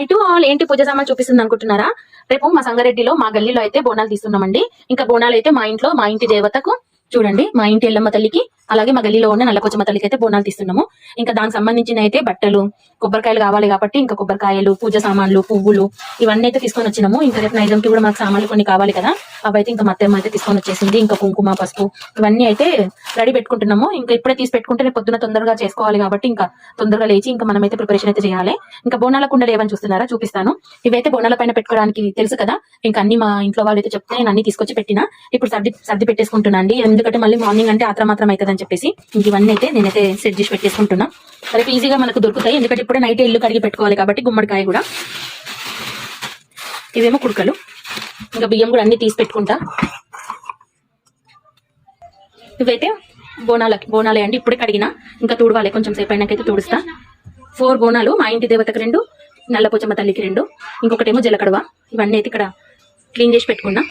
ఇటు ఆల్ ఏంటి పూజ సామాన్ చూపిస్తుంది అనుకుంటున్నారా? రేపు మా సంగారెడ్డిలో మా గల్లీలో అయితే బోనాలు తీస్తున్నామండి. ఇంకా బోనాలు అయితే మా ఇంట్లో మా ఇంటి దేవతకు చూడండి, మా ఇంటి ఎల్లమ్మ తల్లికి అలాగే మా గల్లీలో ఉన్న నల్లపోచమ్మ తల్లికి అయితే బోనాలు తీస్తున్నాము. ఇంకా దానికి సంబంధించిన అయితే బట్టలు, కొబ్బరికాయలు కావాలి కాబట్టి ఇంకా కొబ్బరికాయలు, పూజ సామాన్లు, పువ్వులు ఇవన్నీ అయితే తీసుకొని వచ్చినాము. ఇంకా రేపు నైదంకి కూడా మాకు సామాన్లు కొన్ని కావాలి కదా, అవైతే ఇంకా మా అత్తమ్మ అయితే తీసుకొని వచ్చేసింది. ఇంకా కుంకుమ, పసుపు ఇవన్నీ అయితే రెడీ పెట్టుకుంటున్నాము. ఇంకా ఇప్పుడే తీసి పెట్టుకుంటే రేపు పొద్దున తొందరగా చేసుకోవాలి కాబట్టి ఇంకా తొందరగా లేచి ఇంకా మనమైతే ప్రిపరేషన్ అయితే చేయాలి. ఇంకా బోనాల కుండలు ఏమని చూస్తున్నారా? చూపిస్తాను. ఇవైతే బోనాల పైన పెట్టుకోవడానికి తెలుసు కదా, ఇంకా అన్ని మా ఇంట్లో వాళ్ళు అయితే చెప్తే నేను అన్ని తీసుకొచ్చి పెట్టినా. ఇప్పుడు సర్ది పెట్టేసుకుంటున్నా అండి, ఎందుకంటే మళ్ళీ మార్నింగ్ అంటే ఆత్రం మాత్రం అవుతుంది అని చెప్పేసి ఇవన్నీ అయితే నేనైతే సెట్ చేసి పెట్టేసుకుంటున్నా. రేపు ఈజీగా మనకు దొరుకుతాయి, ఎందుకంటే ఇప్పుడే నైట్ ఇల్లు కడిగి పెట్టుకోవాలి కాబట్టి. గుమ్మడికాయ కూడా, ఇవేమో కుడుకలు, ఇంకా బియ్యం కూడా అన్ని తీసి పెట్టుకుంటా. ఇవైతే బోనాలే అండి, ఇప్పుడే కడిగినా, ఇంకా తుడవాలి కొంచెం సేపు అయినాకైతే తుడుస్తా. 4 బోనాలు, మా ఇంటి దేవతకు 2, నల్లపోచమ్మ తల్లికి 2, ఇంకొకటేమో జలకడవ. ఇవన్నీ అయితే ఇక్కడ క్లీన్ చేసి పెట్టుకున్నా.